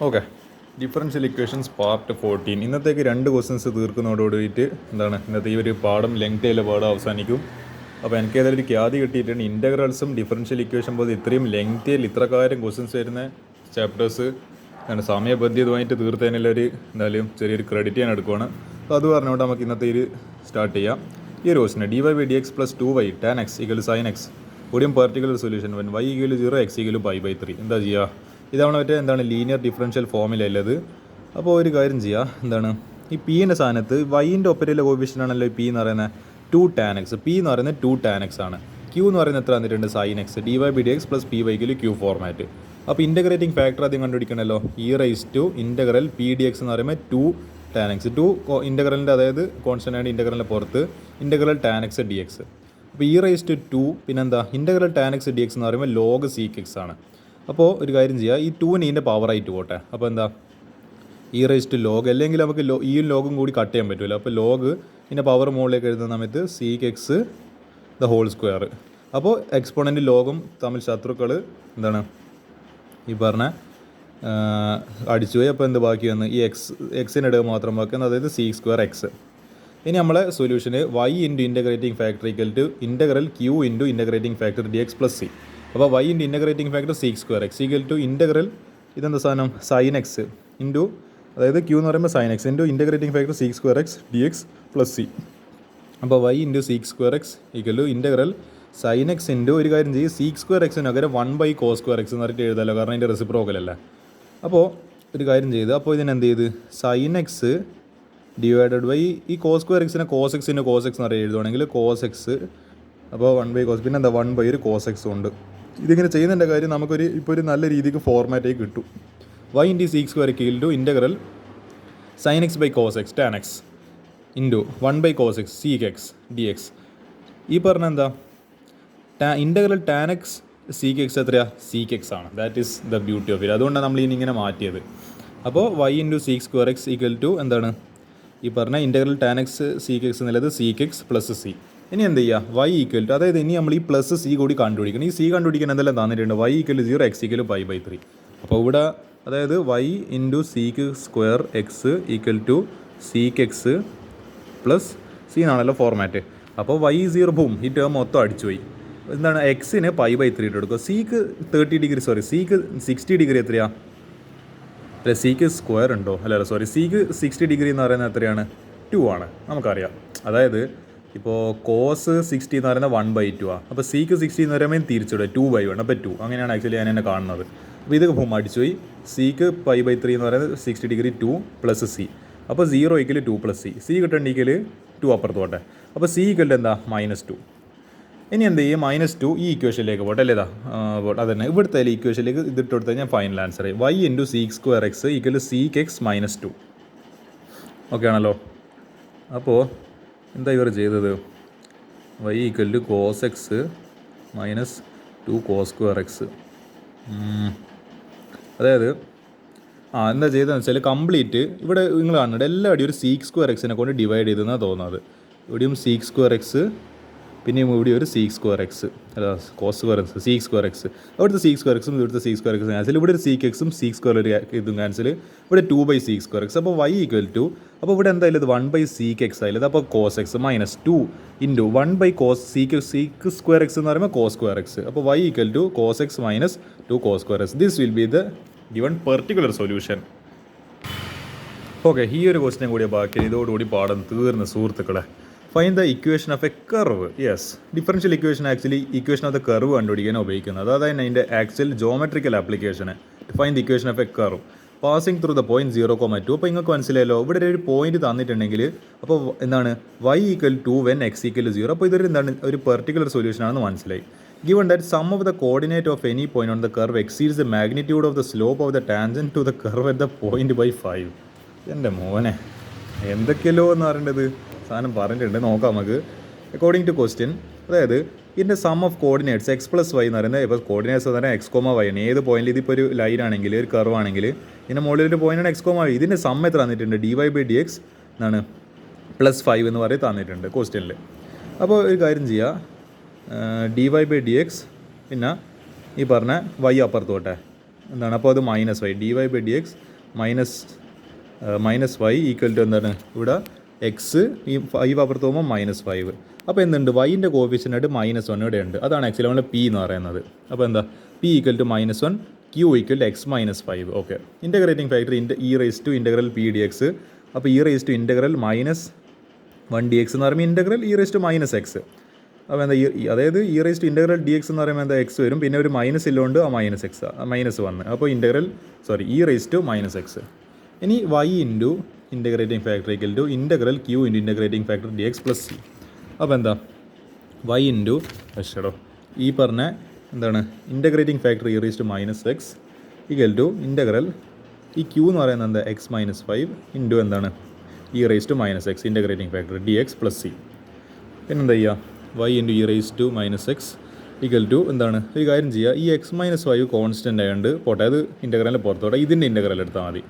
Okay, differential equations part 14. ഇന്നത്തേക്ക് 2 questions തീർക്കുന്നതോടുകൂടിയിട്ട് ഇന്നത്തെ ഈ ഒരു പാഠം ലെങ്തിയുള്ള പാഠം അവസാനിക്കും. അപ്പോൾ എനിക്ക് ഏതായാലും ഒരു ഖ്യാതി കിട്ടിയിട്ടുണ്ട്. ഇൻ്റഗ്രൽസും ഡിഫറൻഷ്യൽ ഇക്വേഷൻ പോലെ ഇത്രയും ലെങ്തിയിൽ ഇത്രക്കാരം ക്വസ്റ്റ്യൻസ് വരുന്ന ചാപ്റ്റേഴ്സ് സമയബന്ധിതമായിട്ട് തീർത്തതിനുള്ളൊരു എന്തായാലും ചെറിയൊരു ക്രെഡിറ്റ് ഞാൻ എടുക്കുവാണ്. അപ്പോൾ അത് പറഞ്ഞുകൊണ്ട് നമുക്ക് ഇന്നത്തെ ഒരു സ്റ്റാർട്ട് ചെയ്യാം. ഈ ഒരു ക്വസ്റ്റിന് dy/dx + 2y tan x = sin x കൂടിയും പെർട്ടിക്കുലർ സൊല്യൂഷൻ വൻ y = 0 x = π/3 എന്താ ചെയ്യുക? ഇതാണ് മറ്റേ ലീനിയർ ഡിഫറൻഷ്യൽ ഫോമിലുള്ളത്. അപ്പോൾ ഒരു കാര്യം ചെയ്യുക, ഈ പീൻ്റെ സ്ഥാനത്ത് വൈൻ്റെ ഒപ്പരയിലെ കോഫിഷ്യൻ്റ് ആണല്ലോ പി എന്ന് പറയുന്നത് 2 tan x. പി എന്ന് പറയുന്നത് 2 tan x ആണ്. ക്യൂ എന്ന് പറയുന്നത് എത്ര വന്നിട്ടുണ്ട്? sin x. dy/dx + py = q format. അപ്പോൾ ഇൻ്റഗ്രേറ്റിംഗ് ഫാക്ടർ ആദ്യം കണ്ടുപിടിക്കണമല്ലോ. e⁻∫pdx എന്ന് പറയുമ്പോൾ 2 tan x. 2 ഇൻ്റഗ്രലിൻ്റെ അതായത് കോൺസ്റ്റൻ്റ് ആണ് ഇൻ്റഗ്രലിൻ്റെ പുറത്ത് ഇൻ്റഗ്രൽ tan x dx. അപ്പോൾ e⁻², പിന്നെന്താ ഇൻ്റഗ്രൽ tan x dx എന്ന് പറയുമ്പോൾ log sec x ആണ്. അപ്പോൾ ഒരു കാര്യം ചെയ്യുക, ഈ 2 ഇതിൻ്റെ പവറായിട്ട് പോട്ടെ. അപ്പോൾ എന്താ e⁻log, അല്ലെങ്കിൽ നമുക്ക് ഈയും ലോഗും കൂടി കട്ട് ചെയ്യാൻ പറ്റില്ല. അപ്പോൾ ലോഗ് ഇതിൻ്റെ പവർ മുകളിലേക്ക് എഴുതുന്ന സമയത്ത് sec x (2). അപ്പോൾ എക്സ്പോണൻ്റ് ലോഗും തമ്മിൽ ശത്രുക്കൾ എന്താണ് ഈ പറഞ്ഞ അടിച്ചു പോയി. അപ്പോൾ എന്ത് ബാക്കി വന്ന് ഈ എക്സിനിടവ് മാത്രം ബാക്കി വന്ന്, അതായത് sec² x. ഇനി നമ്മളെ സൊല്യൂഷന് y × integrating factor = integral q × integrating factor dx + c. അപ്പോൾ y × integrating factor sec² x = integral ഇതെന്താ സാധനം sin x ഇൻറ്റു, അതായത് q എന്ന് പറയുമ്പോൾ sin x into integrating factor sec² x dx + c. അപ്പോൾ y × sec² x = integral sin x into ഒരു കാര്യം ചെയ്യും sec² x പകരം 1/cos² x എന്ന് പറഞ്ഞിട്ട് എഴുതാമല്ലോ, കാരണം അതിൻ്റെ റെസിപ്രോക്കൽ അല്ലേ. അപ്പോൾ ഒരു കാര്യം ചെയ്ത്, അപ്പോൾ ഇതിനെന്ത് ചെയ്ത് sin x ഡിവൈഡഡ് ബൈ ഈ cos² x cos x ൻ്റെ cos x എന്ന് പറഞ്ഞാൽ എഴുതുവാണെങ്കിൽ cos x, അപ്പോൾ 1/cos, പിന്നെ എന്താ 1/cos x ഉണ്ട്. ഇതിങ്ങനെ ചെയ്യുന്നതിൻ്റെ കാര്യം നമുക്കൊരു ഇപ്പോൾ ഒരു നല്ല രീതിക്ക് ഫോർമാറ്റായി കിട്ടും. y × sec² = integral sin x / cos x tan x into 1/cos x sec x dx. ഈ പറഞ്ഞ എന്താ integral tan x sec x എത്രയാണ്? sec x ആണ്. That is the beauty of it. അതുകൊണ്ടാണ് നമ്മൾ ഇങ്ങനെ മാറ്റിയത്. അപ്പോൾ y × sec² x = എന്താണ് ഈ പറഞ്ഞ integral tan x sec x എന്നുള്ളത് sec x + c. ഇനി എന്ത് ചെയ്യുക, y = അതായത് ഇനി നമ്മൾ ഈ പ്ലസ് സി കൂടി കണ്ടുപിടിക്കണം. ഈ സി കണ്ടുപിടിക്കാൻ എന്തെല്ലാം തന്നിട്ടുണ്ട്? y = 0 x = π/3. അപ്പോൾ ഇവിടെ അതായത് y × sec² x = sec x + c എന്നാണല്ലോ ഫോർമാറ്റ്. അപ്പോൾ y 0 ബൂം, ഈ ടേം മൊത്തം അടിച്ചുപോയി. എന്താണ് എക്സിന് π/3 ഇട്ട് കൊടുക്കുക. സിക്ക് 60 ഡിഗ്രി എത്രയാണ്? അല്ല, സിക്ക് സ്ക്വയർ ഉണ്ടോ? സിക്ക് 60 ഡിഗ്രി എന്ന് പറയുന്നത് എത്രയാണ്? 2 ആണ്, നമുക്കറിയാം. അതായത് ഇപ്പോൾ കോസ് 60 എന്ന് പറയുന്നത് 1/2 ആണ്. അപ്പോൾ സിക്ക് 60 എന്ന് പറയുമ്പോൾ തിരിച്ചിടുക 2/1. അപ്പോൾ 2 അങ്ങനെയാണ് ആക്ച്വലി ഞാൻ എന്നെ കാണുന്നത്. അപ്പോൾ ഇത് അടിച്ചുപോയി. സിക്ക് π/3 എന്ന് പറയുന്നത് 60 ഡിഗ്രി 2 + c. അപ്പോൾ 0 = 2 + c. സി കിട്ടണമെങ്കിൽ 2 അപ്പുറത്ത് പോട്ടെ. അപ്പോൾ സി = എന്താ? -2. ഇനി എന്ത് ചെയ്യും? -2 ഈ ഇക്വേഷനിലേക്ക് പോട്ടെ അല്ലേ? അതന്നെ ഇവിടുത്തെ ഇക്വേഷനിലേക്ക് ഇതിട്ട് കൊടുത്തു കഴിഞ്ഞാൽ final answer y × sec² x = sec x -2. Okay ആണല്ലോ. അപ്പോൾ എന്താ ഇവർ ചെയ്തത്? y = cos x - 2 cos² x. അതായത് എന്താ ചെയ്തതെന്ന് വെച്ചാൽ കംപ്ലീറ്റ് ഇവിടെ നിങ്ങൾ കാണുന്നുണ്ട് എല്ലാവരുടെയും ഒരു sec² x കൊണ്ട് ഡിവൈഡ് ചെയ്തെന്നാണ് തോന്നുന്നത്. ഇവിടെയും sec² x, പിന്നെയും ഇവിടെ ഒരു sec² x, അല്ല cos² x, sec² x. അവിടുത്തെ sec² x ഇവിടുത്തെ sec² x ക്യാൻസൽ. ഇവിടെ ഒരു sec x sec² ഒരു ഇതും ക്യാൻസൽ. ഇവിടെ 2/sec² x. അപ്പോൾ y = അപ്പോൾ ഇവിടെ എന്തായാലും ഇത് 1/sec x ആയാലും. അപ്പോൾ cos x -2 into 1/cos sec² x എന്ന് പറയുമ്പോൾ cos² x. അപ്പോൾ y = cos x - 2 cos² x. This will be the given particular solution. Okay, ഈ ഒരു ക്വസ്റ്റ്യൻ കൂടി ബാക്കി. ഇതോടുകൂടി പാഠം തീർന്ന സുഹൃത്തുക്കളെ. Find the equation of A curve. Yes, differential equation actually equation of the curve കണ്ടുപിടിക്കാൻ ഉപയോഗിക്കുന്നത്. അതായത് അതിൻ്റെ ആക്ച്വൽ ജോമെട്രിക്കൽ ആപ്ലിക്കേഷന് find the equation of A curve passing through the point 0,2. അപ്പോൾ നിങ്ങൾക്ക് മനസ്സിലായല്ലോ, ഇവിടെ ഒരു പോയിന്റ് തന്നിട്ടുണ്ടെങ്കിൽ അപ്പോൾ എന്താണ് y = 2 when x = 0. അപ്പോൾ ഇതൊരു എന്താണ് ഒരു പെർട്ടിക്കുലർ സൊല്യൂഷൻ ആണെന്ന് മനസ്സിലായി. Given that sum of the coordinate of any point on the curve exceeds the magnitude of the slope of the tangent to the curve at the point by 5. എൻ്റെ മോനെ എന്തൊക്കെയല്ലോ എന്ന് പറയേണ്ടത് സാധനം പറഞ്ഞിട്ടുണ്ട്. നോക്കാം നമുക്ക്. അക്കോർഡിംഗ് ടു ക്വസ്റ്റ്യൻ, അതായത് ഇതിൻ്റെ sum of coordinates x + y എന്ന് പറയുന്നത്, ഇപ്പോൾ കോർഡിനേറ്റ്സ് എന്ന് പറഞ്ഞാൽ x, y ആണ്. ഏത് പോയിന്റിൽ ഇതിപ്പോൾ ഒരു ലൈൻ ആണെങ്കിൽ ഒരു കർവ് ആണെങ്കിൽ ഇതിൻ്റെ മുകളിലൊരു പോയിന്റാണ് x, y. ഇതിൻ്റെ സം എത്ര തന്നിട്ടുണ്ട്? dy/dx എന്നാണ് +5 എന്ന് പറയും തന്നിട്ടുണ്ട് ക്വസ്റ്റ്യനിൽ. അപ്പോൾ ഒരു കാര്യം ചെയ്യുക, dy/dx പിന്നെ ഈ പറഞ്ഞ y അപ്പുറത്ത് പോട്ടെ എന്താണ്, അപ്പോൾ അത് -y dy/dx -y equal to എന്താണ് ഇവിടെ എക്സ് ഈ 5 അപ്പുറത്ത് പോകുമ്പോൾ -5. അപ്പോൾ എന്തുണ്ട്, വൈൻ്റെ കോഫിഷ്യൻ്റായിട്ട് -1 ഇവിടെ ഉണ്ട്. അതാണ് ആക്ച്വലി നമ്മൾ പി എന്ന് പറയുന്നത്. അപ്പോൾ എന്താ p equal to -1 q equal to x -5. Okay, integrating factor e⁻∫ p d x. അപ്പോൾ e⁻∫(-1 dx) എന്ന് പറയുമ്പോൾ ഇൻ്റഗ്രൽ e⁻⁻x. അപ്പോൾ എന്താ അതായത് e⁻∫dx എന്ന് പറയുമ്പോൾ എന്താ എക്സ് വരും, പിന്നെ ഒരു മൈനസ് ഇല്ലോണ്ട് ആ -1. അപ്പോൾ e⁻⁻x. ഇനി y into integrating factor equal to integral Q into integrating factor dx plus c. അപ്പോൾ എന്താ y ഇൻറ്റു ഈ പറഞ്ഞ എന്താണ് integrating factor e⁻⁻x equal to integral ഈ ക്യൂ എന്ന് പറയുന്നത് എന്താ x-5 ഇൻറ്റു എന്താണ് e⁻⁻x integrating factor dx plus c. പിന്നെന്താ ചെയ്യുക, y into e⁻⁻x equal to എന്താണ്, ഒരു കാര്യം ചെയ്യുക, ഈ x-5 കോൺസ്റ്റൻ്റ് ആയതുകൊണ്ട് പോട്ടെ, അത് ഇൻ്റഗ്രലിൻ്റെ പുറത്തോടെ ഇതിൻ്റെ ഇൻ്റഗ്രൽ എടുത്താൽ മതി.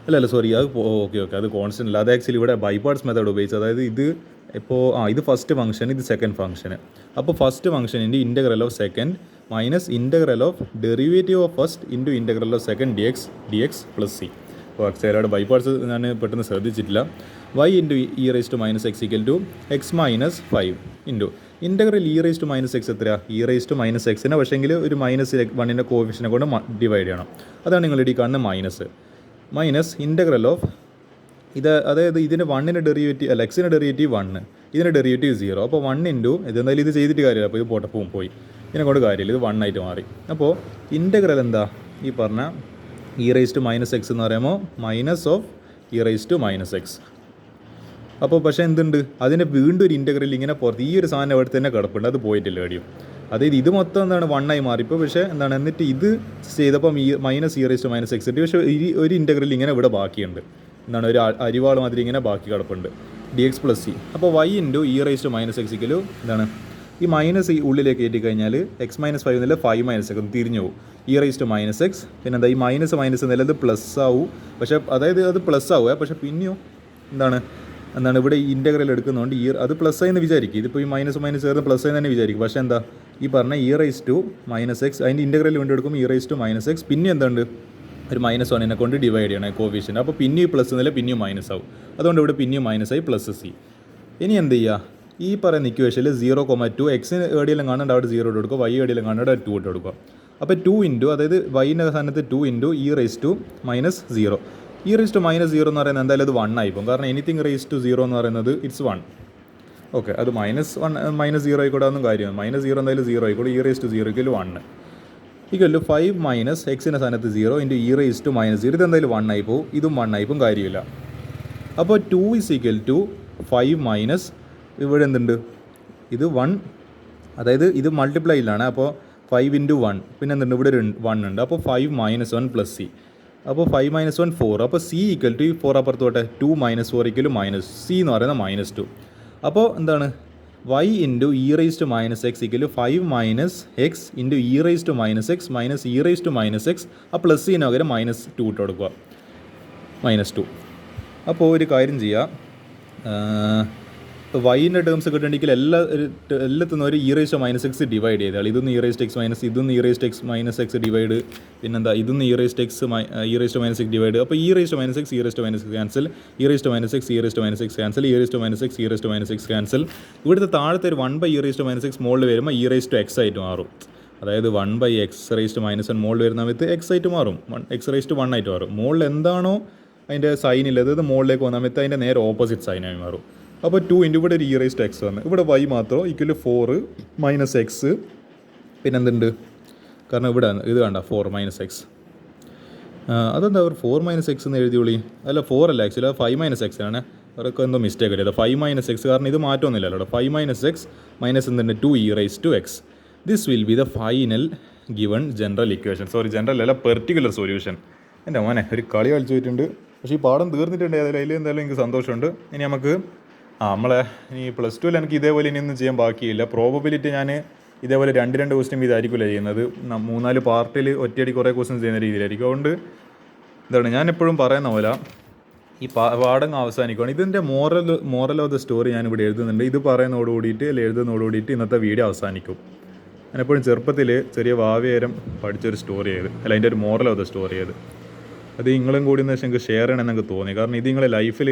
അല്ല സോറി, അത് ഓക്കെ അത് കോൺസ്റ്റൻ്റ് അല്ല. അത് ആക്ച്വലി ഇവിടെ ബൈ പാർട്സ് മെത്തേഡ് ഉപയോഗിച്ച്, അതായത് ഇത് ഇപ്പോൾ ഇത് ഫസ്റ്റ് ഫംഗ്ഷൻ, ഇത് സെക്കൻഡ് ഫംഗ്ഷൻ. അപ്പോൾ ഫസ്റ്റ് ഫംഗ്ഷനിൻ്റെ integral of second minus integral of derivative of first into integral of second dx plus c. അപ്പോൾ ആക്ച്വലി ബൈ പാർട്സ് ഞാൻ പെട്ടെന്ന് ശ്രദ്ധിച്ചിട്ടില്ല. y into e⁻⁻x equal to x-5 into integral e⁻⁻x എത്ര, e⁻⁻xനെ പക്ഷേങ്കിൽ ഒരു -1ൻ്റെ കോഫിഷ്യനെ കൊണ്ട് ഡിവൈഡ് ചെയ്യണം. അതാണ് നിങ്ങളുടെ ഈ കാണുന്ന മൈനസ് ഇൻ്റഗ്രൽ ഓഫ് ഇത്, അതായത് ഇതിൻ്റെ 1ൻ്റെ ഡെറിവേറ്റീവ് അല്ല, എക്സിൻ്റെ ഡെറിവേറ്റീവ് 1, ഇതിൻ്റെ ഡെറിവേറ്റീവ് 0. അപ്പോൾ 1 ഇൻറ്റു ഇതെന്തായാലും ഇത് ചെയ്തിട്ട് കാര്യമില്ല, അപ്പോൾ ഇത് പോട്ടപ്പവും പോയി, ഇതിനെ കൊണ്ട് കാര്യമില്ല, ഇത് 1 ആയിട്ട് മാറി. അപ്പോൾ ഇൻ്റഗ്രൽ എന്താ ഈ പറഞ്ഞ e⁻⁻x എന്ന് പറയുമ്പോൾ മൈനസ് ഓഫ് e⁻⁻x. അപ്പോൾ പക്ഷേ എന്തുണ്ട്, അതിൻ്റെ വീണ്ടും ഒരു ഇൻ്റഗ്രൽ ഇങ്ങനെ പുറത്ത് ഈ ഒരു സാധനം അവിടെ തന്നെ കിടപ്പുണ്ട്, അത് പോയിട്ടില്ല എവിടെയും. അതായത് ഇത് മൊത്തം എന്താണ് 1 ആയി മാറിപ്പോൾ, പക്ഷേ എന്താണ് എന്നിട്ട് ഇത് ചെയ്തപ്പം -e⁻⁻x ഇട്ട്, പക്ഷേ ഒരു ഇൻ്റഗ്രൽ ഇങ്ങനെ ഇവിടെ ബാക്കിയുണ്ട്, എന്താണ് ഒരു അരിവാൾ മാതിരി ഇങ്ങനെ ബാക്കി കിടപ്പുണ്ട് dx പ്ലസ് c. അപ്പോൾ y ഇൻറ്റു e⁻⁻x ഇക്കലും എന്താണ് ഈ മൈനസ് ഈ ഉള്ളിലേക്ക് കയറ്റി കഴിഞ്ഞാൽ x-5 എന്നല്ല 5-x തിരിഞ്ഞു പോകും e⁻⁻x. പിന്നെ എന്താ ഈ മൈനസ് എന്നല്ല ഇത് പ്ലസ് ആവും, പക്ഷേ അതായത് അത് പ്ലസ് ആവുക, പക്ഷേ പിന്നെയോ എന്താണ് ഇവിടെ ഈ ഇൻ്റഗ്രൽ എടുക്കുന്നതുകൊണ്ട് അത് പ്ലസ് ആയി എന്ന് വിചാരിക്കും. ഇതിപ്പോൾ ഈ മൈനസ് ചേർന്ന് പ്ലസ് ആയി തന്നെ വിചാരിക്കും. പക്ഷേ എന്താ ഈ പറഞ്ഞ e⁻⁻x അതിൻ്റെ ഇൻ്റഗ്രൽ വേണ്ടി എടുക്കുമ്പോൾ e⁻⁻x പിന്നെ എന്തുണ്ട് ഒരു -1നെ കൊണ്ട് ഡിവൈഡ് ചെയ്യണം കോഫിഷ്യൻ്റ്. അപ്പോൾ പിന്നെയും പ്ലസ് എന്നല്ല പിന്നെയും മൈനസ് ആവും, അതുകൊണ്ട് ഇവിടെ പിന്നെയും മൈനസായി പ്ലസ് c. ഇനി എന്ത് ചെയ്യുക, ഈ പറയുന്ന ഇക്വേഷനിൽ 0,2 എക്സിന് എവിടെയെല്ലാം കാണേണ്ട അവിടെ 0 ഇട്ട് കൊടുക്കുക, y എവിടെയെല്ലാം കാണേണ്ട 2 ഇട്ട് കൊടുക്കുക. അപ്പോൾ 2 ഇൻറ്റു അതായത് വൈൻ്റെ സ്ഥാനത്ത് 2 ഇൻറ്റു e⁻⁻0 e⁻⁻0 എന്ന് പറയുന്നത് എന്തായാലും അത് 1 ആയിപ്പോൾ, കാരണം എനിത്തിങ് (0) എന്ന് പറയുന്നത് ഇറ്റ്സ് 1. ഓക്കെ, അത് -0 ആയിക്കോട്ടെ, അതൊന്നും കാര്യമാണ്. -0 എന്തായാലും 0 ആയിക്കോട്ടെ. e⁻⁻0 = 1 ഈക്വൽ ടു 5 മൈനസ് എക്സിൻ്റെ സ്ഥാനത്ത് 0 ഇൻറ്റു e⁻⁻0 ഇതെന്തായാലും 1 ആയിപ്പോവും, ഇതും 1 ആയിപ്പോൾ കാര്യമില്ല. അപ്പോൾ 2 = 5 മൈനസ് ഇവിടെ എന്തുണ്ട് ഇത് 1, അതായത് ഇത് മൾട്ടിപ്ലൈയിലാണ്. അപ്പോൾ 5 ഇൻറ്റു 1 പിന്നെ എന്തുണ്ട് ഇവിടെ ഒരു 1 ഉണ്ട്. അപ്പോൾ 5 - 1 പ്ലസ് c. അപ്പോൾ 5 - 1 4. അപ്പോൾ c ഈക്വൽ ടു ഈ 4 അപ്പുറത്തോട്ടെ 2 - 4 = -c എന്ന് പറയുന്നത് -2. അപ്പോൾ എന്താണ് y into e⁻⁻x equal 5 minus X into e⁻⁻x minus e⁻⁻x ആ പ്ലസ് സിന് പകരം -2 ഇട്ട് കൊടുക്കുക, -2. അപ്പോൾ ഒരു കാര്യം ചെയ്യുക, വൈൻ്റെ ടേംസ് കിട്ടണമെങ്കിൽ എല്ലാത്തിനും ഒരു e⁻⁻x ഡിവൈഡ് ചെയ്താൽ ഇതൊന്ന് e⁻x ഇതൊന്ന് e⁻x ഡിവൈഡ്, പിന്നെന്താ ഇതൊന്ന് e⁻⁻x ഡിവൈഡ്. അപ്പോൾ e⁻⁻x cancel, e⁻⁻x cancel, e⁻⁻x cancel. ഇവിടുത്തെ താഴത്തെ ഒരു 1/e⁻⁻x മുകളിൽ വരുമ്പോൾ e⁻x ആയിട്ട് മാറും. അതായത് 1/x⁻⁻1 മുകളിൽ വരുന്ന സമയത്ത് x ആയിട്ട് മാറും, x⁻1 ആയിട്ട് മാറും. മുകളിൽ എന്താണോ അതിൻ്റെ സൈനില്ലത് അത് മുകളിലേക്ക് വന്ന സമയത്ത് അതിൻ്റെ നേരെ ഓപ്പോസിറ്റ് സൈനായി മാറും. അപ്പോൾ 2 ഇൻറ്റു ഇവിടെ ഒരു e⁻x വന്ന് ഇവിടെ y മാത്രം ഈക്വൽ 4 മൈനസ് എക്സ്, പിന്നെ എന്തുണ്ട് കാരണം ഇവിടെ ഇത് കണ്ട 4 - x. അതെന്താ 4 - x എന്ന് എഴുതിയോളി, അല്ല 4 അല്ല ആക്ച്വലി 5 - x ആണ്. അവർക്ക് എന്തോ മിസ്റ്റേക്ക് കിട്ടിയത് 5 - x, കാരണം ഇത് മാറ്റമൊന്നുമില്ലല്ലോ. 5 - x മൈനസ് എന്തുണ്ട് 2 e⁻x. This will be the final given general equation. Sorry general അല്ല, പെർട്ടിക്കുലർ സൊല്യൂഷൻ. എൻ്റെ മോനെ ഒരു കളി കളിച്ചു പോയിട്ടുണ്ട്, പക്ഷേ ഈ പാഠം തീർന്നിട്ടുണ്ട്. അതിൽ എന്തായാലും എനിക്ക് സന്തോഷമുണ്ട്. ഇനി നമുക്ക് നമ്മളെ ഇനി +2 എനിക്ക് ഇതേപോലെ ഇനിയൊന്നും ചെയ്യാൻ ബാക്കിയില്ല. പ്രോബബിലിറ്റി ഞാൻ ഇതേപോലെ 2 ക്വസ്റ്റ്യൻ ഇതായിരിക്കില്ല ചെയ്യുന്നത്, 3-4 പാർട്ടിൽ ഒറ്റയടി കുറേ ക്വസ്റ്റ്യൻസ് ചെയ്യുന്ന രീതിയിലായിരിക്കും. അതുകൊണ്ട് എന്താണ് ഞാൻ എപ്പോഴും പറയുന്ന പോലെ ഈ പാഠം അവസാനിക്കുകയാണ്. ഇതിൻ്റെ മോറൽ ഓഫ് ദ സ്റ്റോറി ഞാനിവിടെ എഴുതുന്നുണ്ട്. ഇത് പറയുന്നതോടുകൂടിയിട്ട് അല്ലെങ്കിൽ എഴുതുന്നതോടുകൂടിയിട്ട് ഇന്നത്തെ വീഡിയോ അവസാനിക്കും. ഞാനെപ്പോഴും ചെറുപ്പത്തിൽ ചെറിയ വാവേരം പഠിച്ചൊരു സ്റ്റോറി ചെയ്ത് അല്ല അതിൻ്റെ ഒരു മോറൽ ഓഫ് ദ സ്റ്റോറി ചെയ്ത് അത് നിങ്ങളും കൂടി എന്ന് വെച്ചാൽ എനിക്ക് ഷെയർ ചെയ്യണമെന്ന് എനിക്ക് തോന്നി. കാരണം ഇത് നിങ്ങളെ ലൈഫിൽ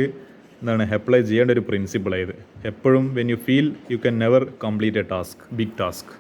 എന്താണ് അപ്ലൈ ചെയ്യേണ്ട ഒരു പ്രിൻസിപ്പിളായത്. എപ്പോഴും when you feel you can never complete a task, big task,